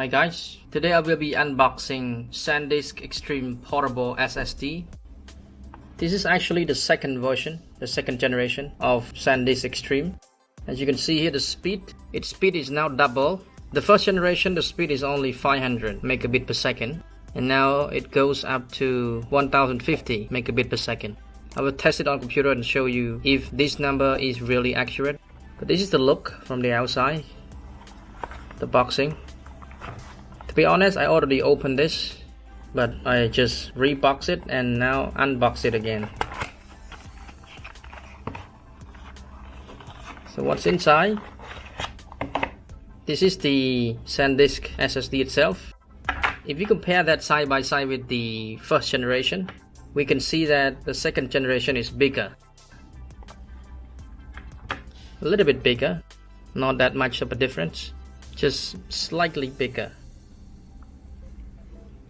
Hi guys, today I will be unboxing Sandisk Extreme Portable SSD. This is actually the second version, the second generation of Sandisk Extreme. As you can see here, its speed is now double. The first generation, the speed is only 500 megabit per second, and now it goes up to 1050 megabit per second. I will test it on computer and show you if this number is really accurate. But this is the look from the outside, the boxing. To be honest, I already opened this, but I just rebox it and now unbox it again. So what's inside? This is the Sandisk SSD itself. If you compare that side by side with the first generation, we can see that the second generation is bigger. A little bit bigger, not that much of a difference, just slightly bigger.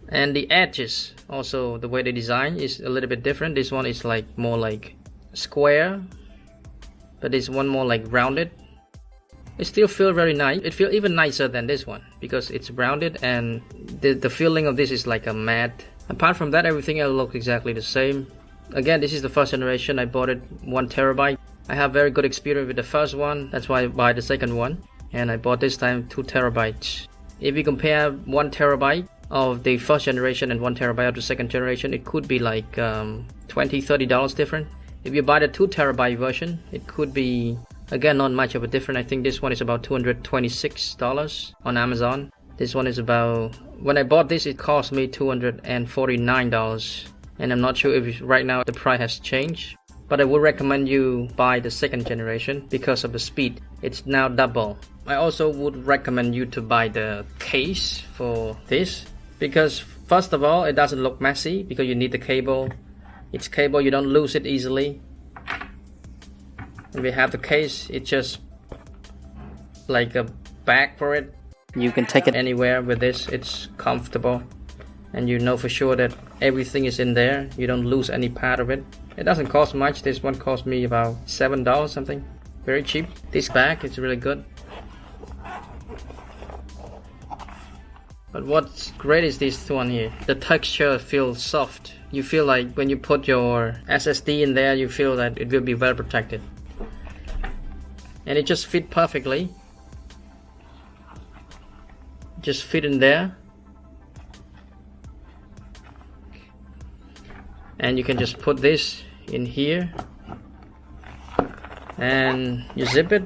And the edges, also the way they design is a little bit different. This one is more like square, but this one more like rounded. It still feels very nice. It feels even nicer than this one because it's rounded, and the feeling of this is like a matte. Apart from that, everything else looks exactly the same. Again, this is the first generation. I bought it 1 terabyte. I have very good experience with the first one. That's why I buy the second one. And I bought this time 2 terabytes. If you compare 1 terabyte of the first generation and 1 terabyte of the second generation, it could be like $20–30 different. If you buy the 2 terabyte version, it could be, again, not much of a difference. I think this one is about $226 on Amazon. This one is about, when I bought this, it cost me $249, and I'm not sure if right now the price has changed. But I would recommend you buy the second generation because of the speed. It's now double. I also would recommend you to buy the case for this because first of all, it doesn't look messy because you need the cable. It's cable, you don't lose it easily. And we have the case, it's just like a bag for it. You can take it anywhere with this. It's comfortable, and you know for sure that everything is in there. You don't lose any part of it. It doesn't cost much. This one cost me about $7 something. Very cheap. This bag is really good. But what's great is this one here. The texture feels soft. You feel like when you put your SSD in there, you feel that it will be well protected. And it just fit perfectly. Just fit in there. And you can just put this in here and you zip it,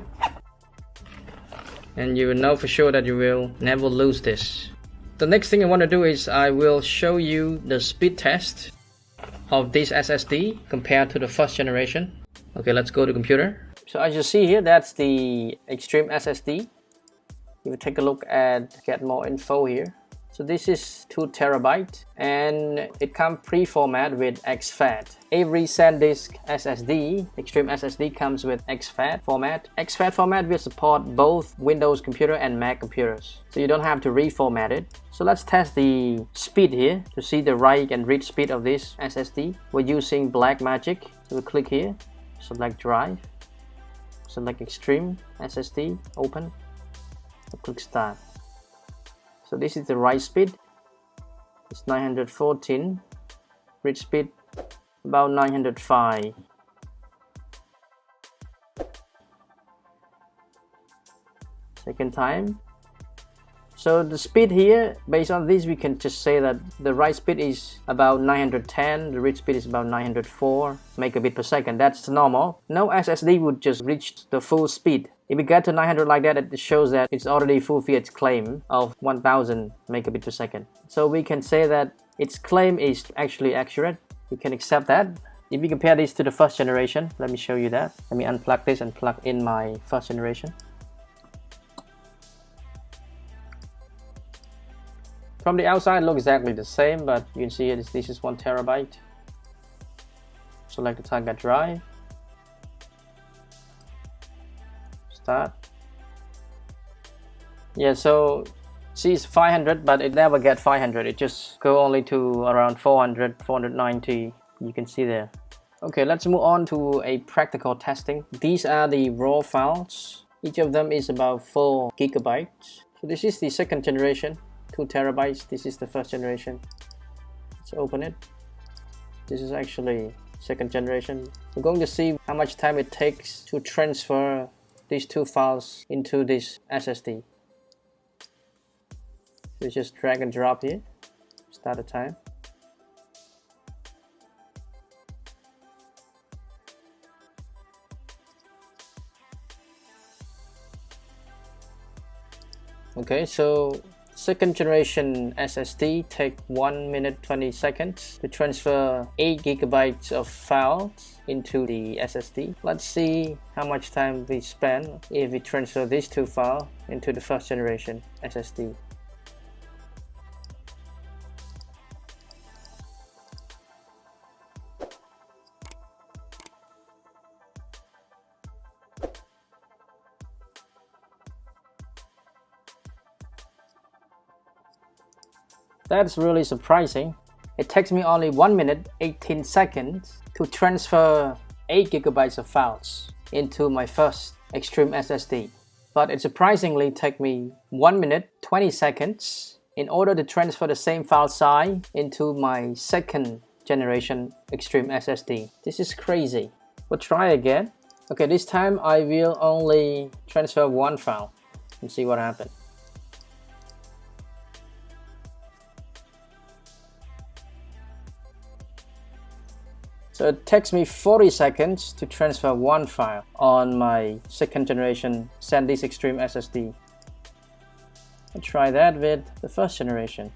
and you will know for sure that you will never lose this. The next thing I want to do is I will show you the speed test of this SSD compared to the first generation. Okay, let's go to computer. So as you see here, that's the Extreme SSD. You will take a look at get more info here. So this is 2 terabyte and it comes pre-format with exFAT. Every Sandisk SSD, Extreme SSD, comes with exFAT format. exFAT format will support both Windows computer and Mac computers, so you don't have to reformat it. So let's test the speed here to see the write and read speed of this SSD. We're using Blackmagic. So we'll click here, select drive, select Extreme SSD, open, we'll click start. So this is the write speed. It's 914. Read speed about 905. Second time. So the speed here, based on this, we can just say that the write speed is about 910. The read speed is about 904 megabit per second. That's normal. No SSD would just reach the full speed. If you get to 900 like that, it shows that it's already fulfilled its claim of 1000 megabit per second. So we can say that its claim is actually accurate. You can accept that. If you compare this to the first generation, let me show you that. Let me unplug this and plug in my first generation. From the outside, it looks exactly the same, but you can see here, this is 1 terabyte. Select the target drive. Start. Yeah, so see, it's 500, but it never get 500. It just go only to around 400, 490. You can see there. Okay, let's move on to a practical testing. These are the raw files. Each of them is about 4 gigabytes. So this is the second generation. 2 terabytes. This is the first generation. Let's open it. This is actually second generation. We're going to see how much time it takes to transfer these 2 files into this SSD. So just drag and drop here. Start the time. Okay, so second generation SSD take 1 minute 20 seconds to transfer 8 gigabytes of files into the SSD. Let's see how much time we spend if we transfer these 2 files into the first generation SSD. That's really surprising. It takes me only 1 minute 18 seconds to transfer 8 gigabytes of files into my first Extreme SSD. But it surprisingly takes me 1 minute 20 seconds in order to transfer the same file size into my second generation Extreme SSD. This is crazy. We'll try again. Okay, this time I will only transfer 1 file and see what happens. So it takes me 40 seconds to transfer 1 file on my second generation Sandisk Extreme SSD. I'll try that with the first generation.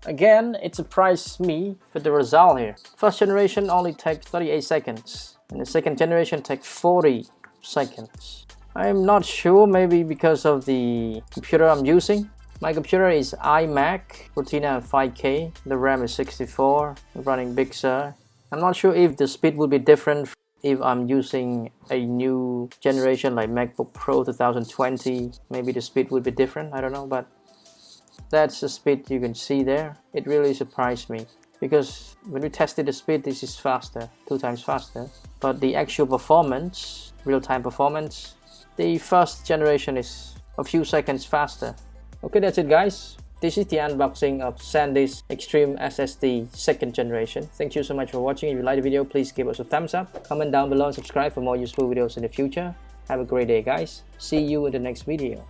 Again, it surprised me with the result here. First generation only takes 38 seconds and the second generation takes 40 seconds. I'm not sure, maybe because of the computer I'm using. My computer is iMac, Retina 5K, the RAM is 64, running Big Sur. I'm not sure if the speed will be different if I'm using a new generation like MacBook Pro 2020. Maybe the speed would be different, I don't know, but that's the speed you can see there. It really surprised me because when we tested the speed, this is faster, 2 times faster. But the actual performance, real-time performance, the first generation is a few seconds faster. Okay, that's it guys. This is the unboxing of Sandisk Extreme SSD second generation. Thank you so much for watching. If you like the video, please give us a thumbs up. Comment down below and subscribe for more useful videos in the future. Have a great day guys. See you in the next video.